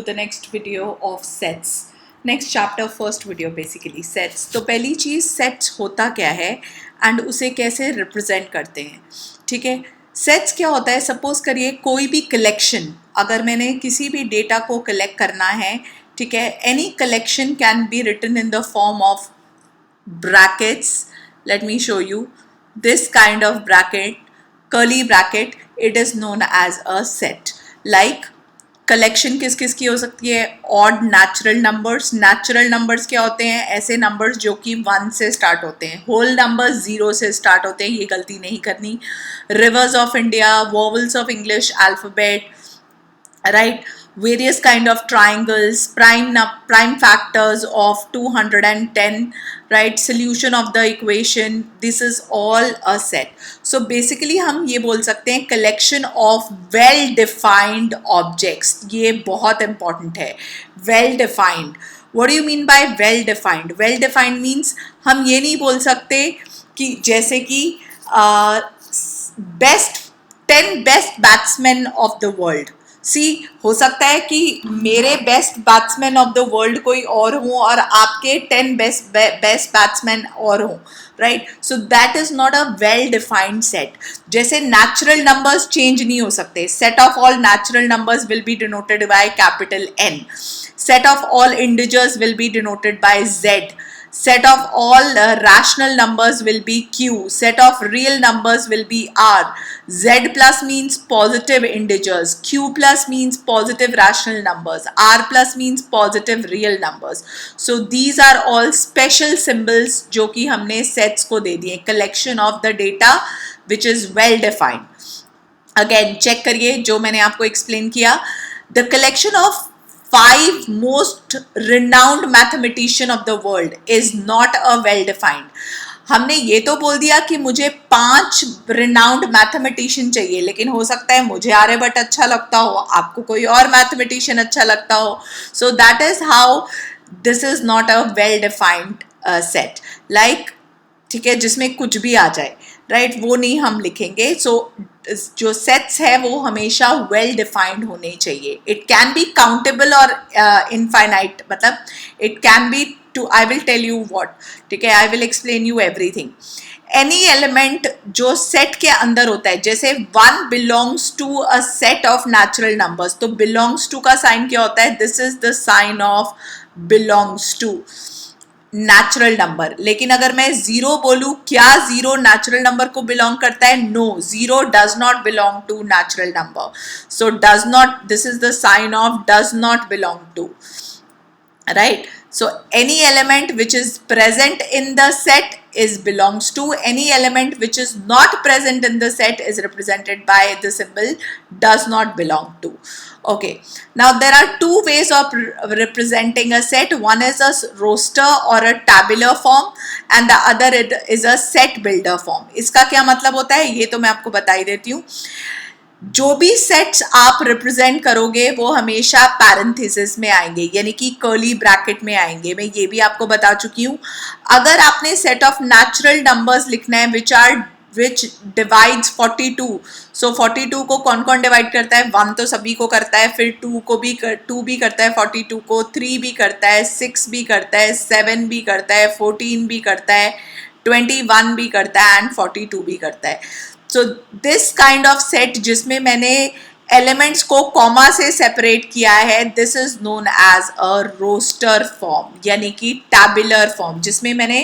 the next video of sets. Next chapter, first video basically sets. तो पहली चीज़ sets होता क्या है and उसे कैसे represent करते हैं, ठीक है. sets क्या होता है, सपोज करिए कोई भी collection, अगर मैंने किसी भी डेटा को collect करना है, ठीक है, any collection can be written in the form of brackets. Let me show you this kind of bracket, curly bracket. It is known as a set. Like collection किस किस की हो सकती है, odd natural numbers. Natural numbers क्या होते हैं, ऐसे नंबर्स जो कि 1 से स्टार्ट होते हैं. होल नंबर्स 0 से स्टार्ट होते हैं, ये गलती नहीं करनी. Reverse of India, vowels of English alphabet, right, various kind of triangles, prime factors of 210, right, solution of the equation. This is all a set. So basically हम ये बोल सकते हैं collection of well defined objects. ये बहुत important है, well defined. What do you mean by well defined? Well defined means हम ये नहीं बोल सकते कि जैसे कि best 10 best batsmen of the world. हो सकता है कि मेरे best batsman of the world कोई और हों और आपके 10 बेस्ट बैट्समैन और हों, right. So that is not a well defined set. जैसे नेचुरल नंबर्स चेंज नहीं हो सकते. Set of all natural numbers will be denoted by capital N. Set of all integers will be denoted by Z. Set of all rational numbers will be Q. Set of real numbers will be R. Z plus means positive integers. Q plus means positive rational numbers. R plus means positive real numbers. So these are all special symbols जो कि हमने sets को दे दिए. Collection of the data which is well defined. Again check करिए जो मैंने आपको explain किया. The collection of 5 most renowned mathematician of the world is not a well defined. हमने ये तो बोल दिया कि मुझे 5 renowned mathematician चाहिए, लेकिन हो सकता है मुझे आर्यभट्ट अच्छा लगता हो, आपको कोई और mathematician अच्छा लगता हो. So that is how this is not a well defined set. Like ठीक है, जिसमें कुछ भी आ जाए, राइट, वो नहीं हम लिखेंगे. सो जो सेट्स है वो हमेशा वेल डिफाइंड होने चाहिए. इट कैन बी काउंटेबल और इनफाइनाइट, मतलब it can be two, I will tell you what, ठीक है, I will explain you everything. Any element जो सेट के अंदर होता है, जैसे 1 belongs to a set of natural numbers, तो बिलोंग्स टू का साइन क्या होता है, this is the sign of belongs to natural number. लेकिन अगर मैं 0 बोलूं, क्या 0 नेचुरल नंबर को बिलोंग करता है? No, 0 does not belong to natural number. So does not, this is the sign of does not belong to, right. So any element which is present in the set is belongs to. Any element which is not present in the set is represented by the symbol does not belong to. Okay, now there are two ways of representing a set. One is a roster or a tabular form and the other is a set builder form. इसका क्या मतलब होता है ये तो मैं आपको बता ही देती हूँ. जो भी सेट्स आप रिप्रेजेंट करोगे वो हमेशा पैरेंथेसिस में आएंगे, यानी कि कर्ली ब्रैकेट में आएंगे. मैं ये भी आपको बता चुकी हूँ. अगर आपने सेट ऑफ नेचुरल नंबर्स लिखना है विच डिवाइड्स 42, सो 42 को कौन कौन डिवाइड करता है? 1 तो सभी को करता है, फिर 2 भी करता है 42 को, 3 भी करता है, 6 भी करता है, 7 भी करता है, 14 भी करता है, 21 भी करता है एंड 42 भी करता है. So this kind of set जिसमें मैंने एलिमेंट्स को कॉमा से सेपरेट किया है, this is known as a roster form, यानी कि टैबुलर फॉर्म, जिसमें मैंने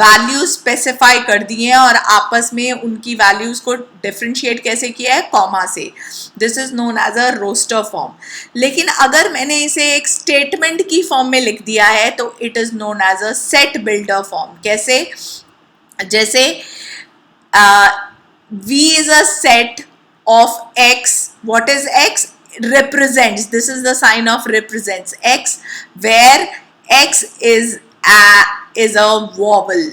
वैल्यूज स्पेसिफाई कर दी हैं और आपस में उनकी वैल्यूज को डिफरेंशिएट कैसे किया है, कॉमा से. This is known as a roster form. लेकिन अगर मैंने इसे एक स्टेटमेंट की फॉर्म में लिख दिया है तो it is known as a set builder form. कैसे? जैसे V is a set of X. What is X? Represents. This is the sign of represents X, where X is a vowel.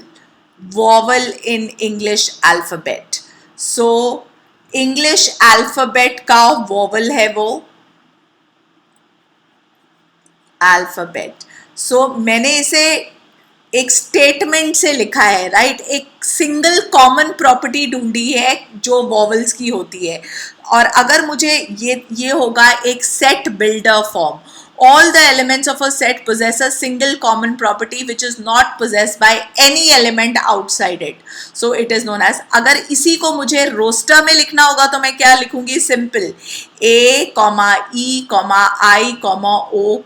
Vowel in English alphabet. So English alphabet का vowel है वो alphabet. So मैंने इसे एक statement से लिखा है, right. एक सिंगल कॉमन प्रॉपर्टी ढूंढी है जो वॉवल्स की होती है. और अगर मुझे ये होगा एक set builder form, all the elements of a set possess a single common property which is not possessed by any element outside it, so it is known as. अगर इसी को मुझे रोस्टर में लिखना होगा तो मैं क्या लिखूंगी? Simple A, E, I, O,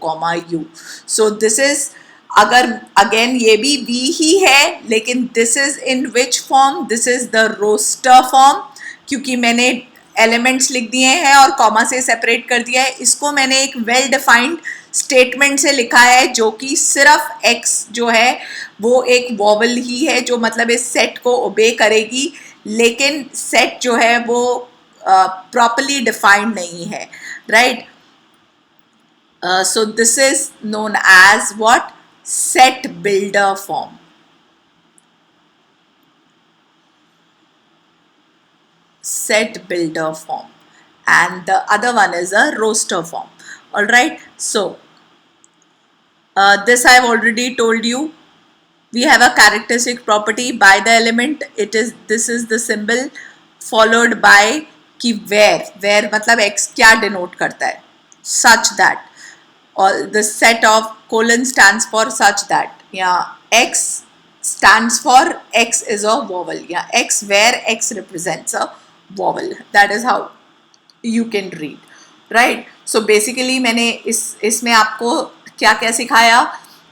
U. So this is, अगर अगेन ये भी V ही है, लेकिन this is in which form? This is the roster form, क्योंकि मैंने एलिमेंट्स लिख दिए हैं और कॉमा से सेपरेट कर दिया है. इसको मैंने एक वेल डिफाइंड स्टेटमेंट से लिखा है, जो कि सिर्फ x जो है वो एक वॉवल ही है, जो मतलब इस सेट को ओबे करेगी, लेकिन सेट जो है वो प्रॉपरली डिफाइंड नहीं है, right? So this is known as what? Set builder form. Set builder form, and the other one is a roster form. All right, so this I have already told you. We have a characteristic property by the element. This is the symbol followed by कि where मतलब x क्या denote करता है? Such that, or the set of colon stands for such that, yeah, x stands for x is a vowel, yeah, x where x represents a vowel. That is how you can read, right? So basically मैंने इसमें आपको क्या क्या सिखाया?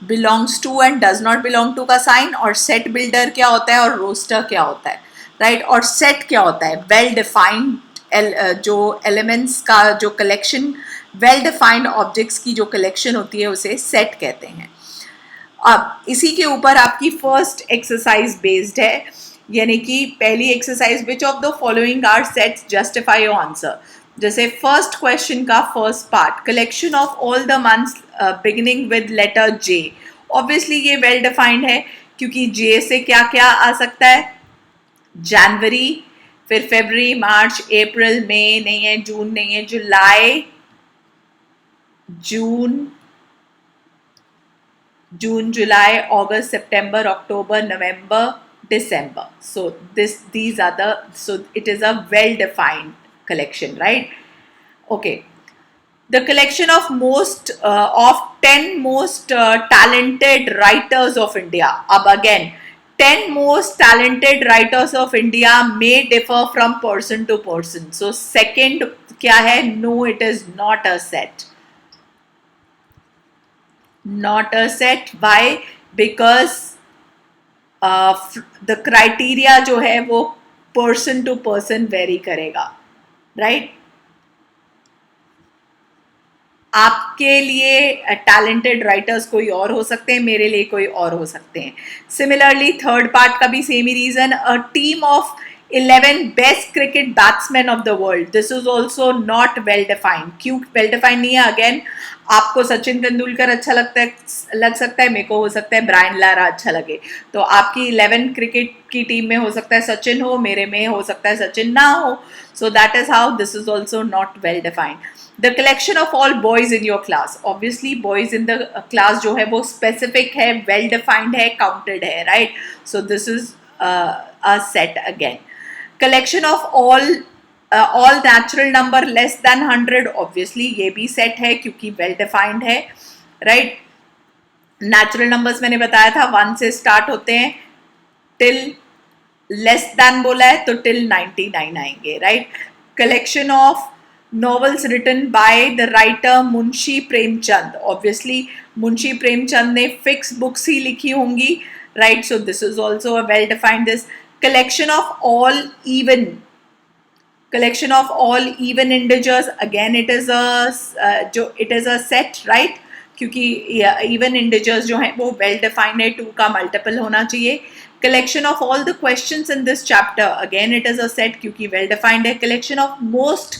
belongs to and does not belong to का sign, और set builder क्या होता है, और roster क्या होता है, right? और set क्या होता है? well defined जो elements का जो collection, well defined objects की जो collection होती है उसे set कहते हैं. अब इसी के ऊपर आपकी फर्स्ट एक्सरसाइज बेस्ड है, यानी कि पहली exercise, which of the following are sets justify your answer. जैसे फर्स्ट क्वेश्चन का first part, collection of all the months beginning with letter J. Obviously ये वेल डिफाइंड है, क्योंकि जे से क्या क्या आ सकता है? जनवरी, फिर फरवरी, मार्च, अप्रैल, मई नहीं है, जून नहीं है, जुलाई, जून, जुलाई, अगस्त, सितंबर, अक्टूबर, नवंबर, December. So these are the, so it is a well defined collection, right? Okay, the collection of most of 10 most talented writers of India. Ab again, 10 most talented writers of India may differ from person to person. So second क्या है? No, it is not a set. Not a set. Why? Because the criteria जो है वो person to person very करेगा, right? आपके लिए talented writers कोई और हो सकते हैं, मेरे लिए कोई और हो सकते हैं. सिमिलरली थर्ड पार्ट का भी सेम ही reason, a team of 11 best cricket batsman of the world. This is also not well defined. क्यों वेल डिफाइंड नहीं है? अगेन, आपको सचिन तेंदुलकर अच्छा लग सकता है, मेरे को हो सकता है ब्रायन लारा अच्छा लगे. तो आपकी 11 क्रिकेट की टीम में हो सकता है सचिन हो, मेरे में हो सकता है सचिन ना हो. So that is how this is also not well defined. The collection of all boys in your class. Obviously boys in the class जो है वो स्पेसिफिक है, वेल डिफाइंड है, काउंटेड है, right? So this is a set again. Collection of all natural number less than 100. Obviously ये भी set है, क्योंकि वेल डिफाइंड है, राइट? नेचुरल नंबर्स मैंने बताया था 1 से स्टार्ट होते हैं, टिल लेस देन बोला है तो टिल 99 आएंगे, right? Collection of novels written by the writer Munshi Premchand. Obviously Munshi Premchand ने फिक्स बुक्स ही लिखी होंगी, right? So this is also a well defined. This collection of all even integers. Again, it is a set, right? क्योंकि even integers जो हैं वो well defined है, 2 का multiple होना चाहिए. collection of all the questions in this chapter. Again, it is a set क्योंकि well defined है. collection of most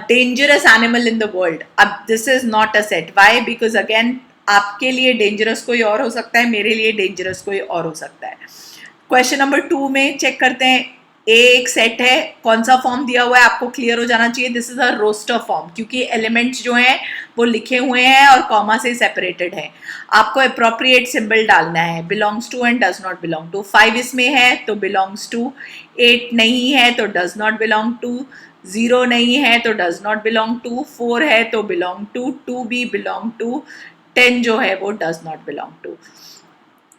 dangerous animal in the world. अब this is not a set. Why? Because again, आपके लिए dangerous कोई और हो सकता है, मेरे लिए dangerous कोई और हो सकता है. क्वेश्चन नंबर 2 में चेक करते हैं. ए एक सेट है, कौन सा फॉर्म दिया हुआ है आपको क्लियर हो जाना चाहिए. This is a roster form, क्योंकि एलिमेंट्स जो हैं वो लिखे हुए हैं और कॉमा से सेपरेटेड है. आपको अप्रोप्रिएट सिंबल डालना है. Belongs to and does not belong to. 5 इसमें है तो बिलोंग्स टू, 8 नहीं है तो डज नॉट बिलोंग टू, 0 नहीं है तो डज नॉट बिलोंग टू, 4 है तो बिलोंग टू, 2 भी बिलोंग टू, 10 जो है वो does not belong to.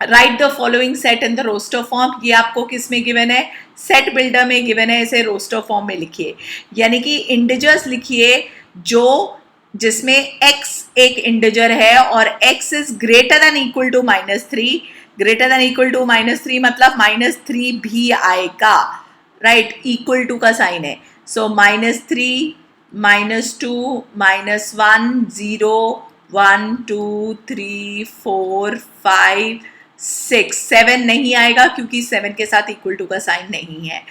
Write the following set in the roster form, ये आपको किस में गिवन है, सेट बिल्डर में गिवन है, इसे रोस्टर फॉर्म में लिखिए, यानी कि इंडिजर्स लिखिए जो जिसमें x एक इंडिजर है और x is greater than equal to -3, greater than equal to -3 मतलब -3 भी आएगा, राइट, इक्वल टू का साइन है, सो -3 -2 -1 0 1 2 3 4 5 6 7 नहीं आएगा क्योंकि 7 के साथ इक्वल टू का साइन नहीं है।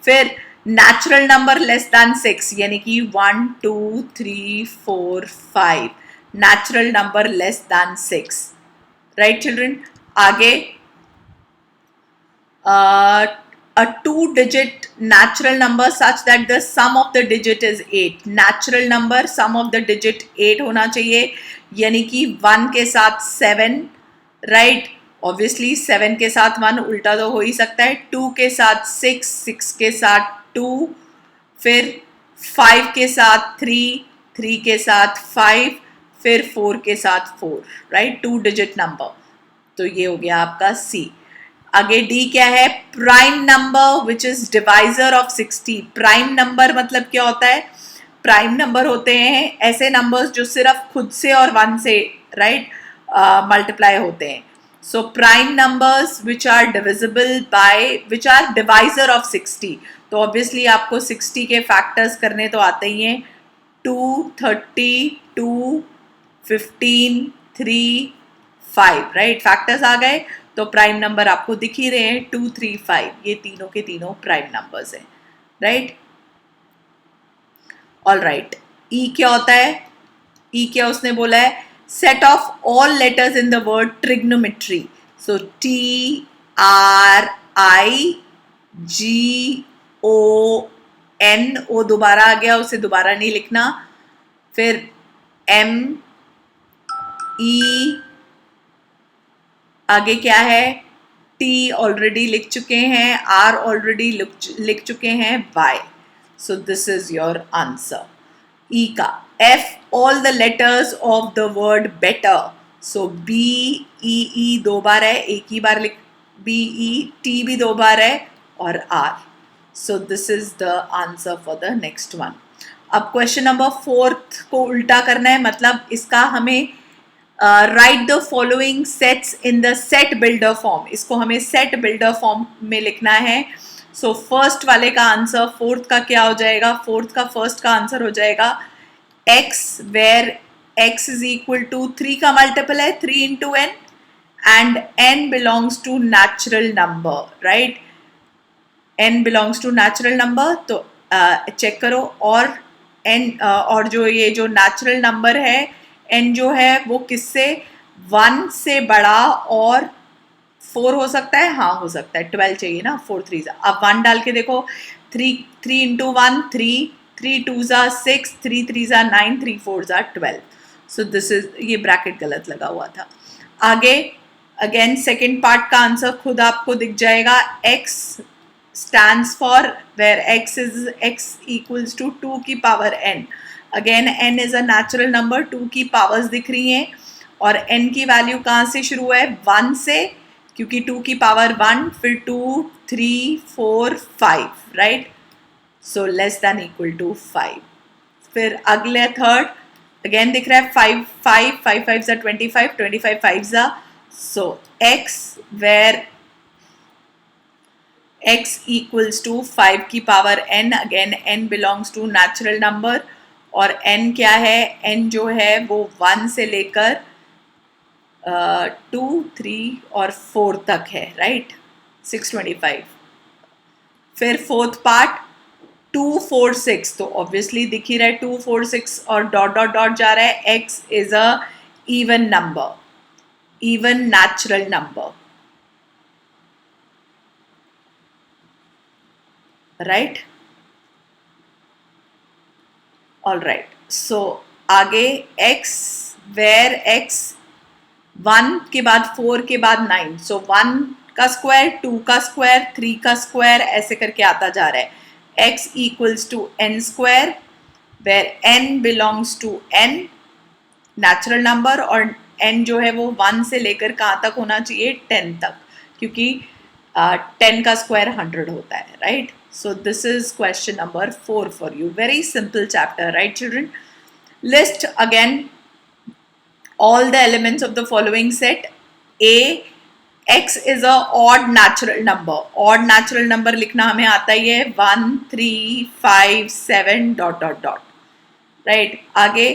फिर नेचुरल नंबर लेस देन 6 यानी कि 1 2 3 4 5 natural number less than 6, right children. आगे a two-digit natural number such that the sum of the digit is 8, natural number sum of the digit 8 होना चाहिए, यानी कि 1 के साथ 7, राइट, ऑब्वियसली 7 के साथ 1 उल्टा तो हो ही सकता है, 2 के साथ 6, 6 के साथ 2, फिर 5 के साथ 3, 3 के साथ 5, फिर 4 के साथ 4, राइट, टू डिजिट नंबर, तो ये हो गया आपका सी। आगे डी क्या है, prime number which is divisor of 60, prime number मतलब क्या होता है, प्राइम नंबर होते हैं ऐसे नंबर्स जो सिर्फ खुद से और 1 से, राइट, मल्टीप्लाई होते हैं, so prime numbers which are divisible by which are divisor of 60, तो ऑब्वियसली आपको 60 के फैक्टर्स करने तो आते ही हैं, 2 30 2 15 3 5, राइट, फैक्टर्स आ गए, तो प्राइम नंबर आपको दिख ही रहे हैं 2 3 5, ये तीनों के तीनों प्राइम नंबर्स हैं, राइट। ऑल राइट, ई क्या होता है, ई क्या उसने बोला है, set of all letters in the word trigonometry, so T R I G O N, ओ दोबारा आ गया, उसे दोबारा नहीं लिखना, फिर M E, आगे क्या है, टी ऑलरेडी लिख चुके हैं, आर ऑलरेडी लिख चुके हैं, Y, so this is your answer. E का F all the letters of the word better, so B E E 2 बार है, एक ही बार लिख, बी ई, टी भी 2 बार है, और आर, so this is the answer for the next one. अब क्वेश्चन नंबर 4 को उल्टा करना है, मतलब इसका हमें write the following sets in the set builder form, इसको हमें सेट बिल्डर फॉर्म में लिखना है, सो फर्स्ट वाले का आंसर फोर्थ का क्या हो जाएगा, फोर्थ का फर्स्ट का आंसर हो जाएगा x where x is equal to 3 का मल्टीपल है 3 into n and n belongs to natural number, right, n belongs to natural number, तो चेक करो, और n और जो ये जो नेचुरल नंबर है n जो है वो किससे, 1 से बड़ा और 4 हो सकता है, हाँ हो सकता है, 12 चाहिए ना, 4 3 अब 1 डाल के देखो, 3 इंटू 1 3, 3 2 6, 3 3 9, 3 4 12, सो दिस इज, ये ब्रैकेट गलत लगा हुआ था। आगे अगेन सेकेंड पार्ट का आंसर खुद आपको दिख जाएगा, x stands for where x equals to 2 की power n, again n is a natural number, 2 की पावर्स दिख रही हैं, और n की वैल्यू कहाँ से शुरू है, 1 से, क्योंकि 2 की पावर 1, फिर 2 3 4 5, right, so less than equal to 5। फिर अगले थर्ड अगेन दिख रहा है 5 5 5 5 25 25 5 so x where x equals to 5 की power n, again n belongs to natural number, और n क्या है, n जो है वो 1 से लेकर 2 3 और 4 तक है, राइट, 625। फिर फोर्थ पार्ट 2 4 6, तो ऑब्वियसली दिख ही रहा है 2 4 6 और डॉट डॉट डॉट जा रहा है, x is a even number, even natural number, right, all right, so आगे x वेयर x 1 के बाद 4 के बाद 9, सो 1 का स्क्वायर 2 का स्क्वायर 3 का स्क्वायर ऐसे करके आता जा रहा है, x equals to n square, where n belongs to n natural number और n जो है वो 1 से लेकर कहाँ तक होना चाहिए, 10 तक, क्योंकि 10 का स्क्वायर 100 होता है, right. So this is question number 4 for you. Very simple chapter, right children. List again all the elements of the following set. A, x is a odd natural number. Odd natural number लिखना हमें आता ही है, 1 3 5 7 dot dot dot, right. आगे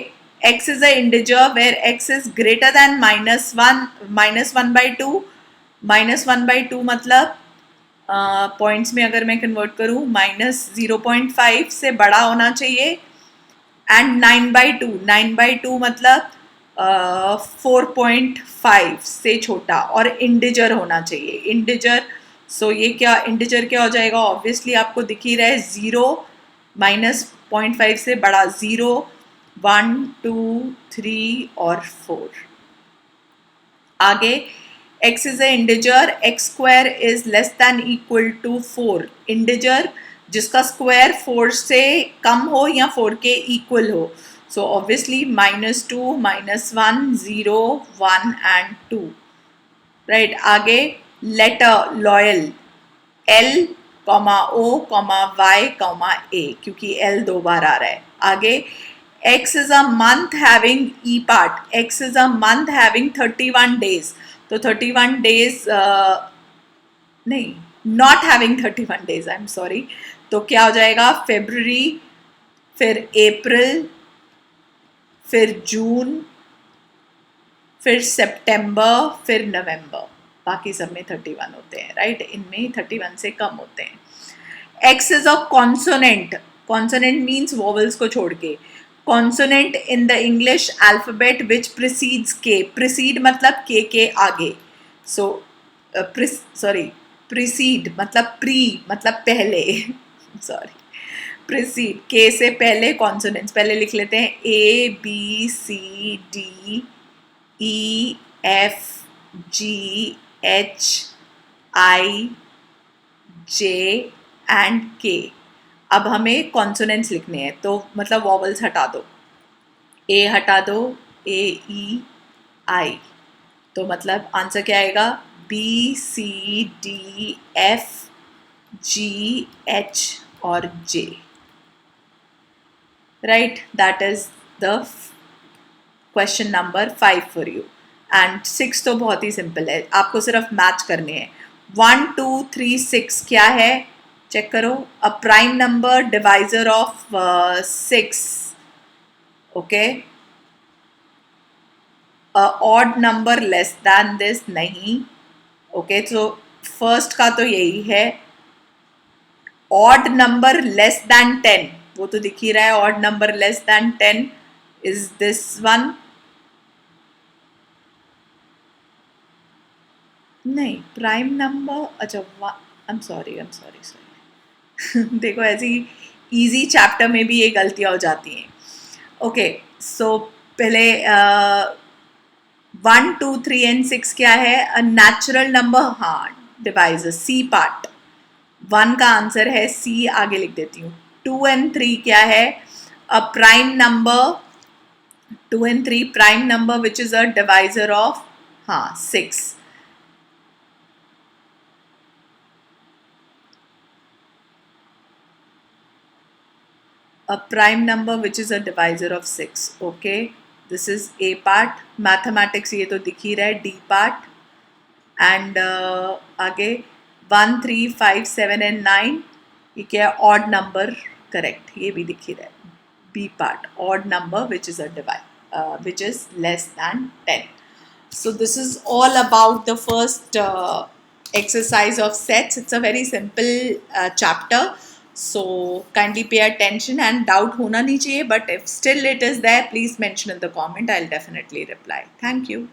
x is a integer where x is greater than -1/2. -1/2 मतलब points में अगर मैं convert करूँ, -0.5 से बड़ा होना चाहिए. एंड 9/2 मतलब 4.5 से छोटा और इंडिजर होना चाहिए. इंडिजर, सो ये क्या इंडिजर क्या हो जाएगा, ऑब्वियसली आपको दिख ही रहा है, 0 -0.5 से बड़ा, 0 1 2 3 और 4. आगे x is a integer, x square is less than equal to 4. इंडिजर जिसका स्क्वायर 4 से कम हो या 4 के इक्वल हो. So obviously -2, -1, 0, 1 and 2. Right. आगे letter loyal, L, O, Y, A, क्योंकि L 2 बार आ रहा है. आगे X is a month having E part. X is a month having 31 days. तो 31 days नहीं, not having 31 days, I'm sorry. तो क्या हो जाएगा, February, फिर April, फिर जून, फिर सितंबर, फिर नवंबर. बाकी सब में 31 होते हैं, राइट. इनमें 31 से कम होते हैं. X is a consonant. Consonant means vowels को छोड़ के. Consonant in the English alphabet which precedes K. Precede मतलब K के आगे. So precede मतलब pre मतलब पहले. sorry. प्रीसीड, के से पहले कॉन्सोनेंट्स पहले लिख लेते हैं, A B C D E F G H I J and K. अब हमें कॉन्सोनेंट्स लिखने हैं, तो मतलब वॉवल्स हटा दो, A हटा दो, A E I, तो मतलब आंसर क्या आएगा, B C D F G H और J. Right, that is the question number 5 for you. And 6 तो बहुत ही सिंपल है, आपको सिर्फ मैच करने हैं. 1 2 3 6 क्या है, चेक करो. A prime number divisor of 6. Okay. A odd number less than this नहीं. ओके, तो फर्स्ट का तो यही है. ऑड नंबर लेस दैन 10, वो तो दिख ही रहा है. Odd number less than 10 is this one. नहीं, प्राइम नंबर, अच्छा आई एम सॉरी देखो ऐसी इजी चैप्टर में भी ये गलतियां हो जाती हैं. ओके, सो पहले 1 2 3 एंड 6 क्या है, अ नेचुरल नंबर. हाँ, डिवाइजर सी पार्ट. 1 का आंसर है सी, आगे लिख देती हूँ. 2 and 3 क्या है, a prime number. 2 and 3 prime number which is a divisor of 6. a prime number which is a divisor of 6. Okay, this is A part. Mathematics ये तो दिख ही रहा है, D part. And आगे 1 3 5 7 and 9 ये क्या है, odd number. Correct, ये भी दिख ही रहा है. B part, odd number which is a which is less than 10. So this is all about the first exercise of sets. It's a very simple chapter. So kindly pay attention, and doubt hona nahi chahiye, but if still it is there, please mention in the comment. I'll definitely reply. Thank you.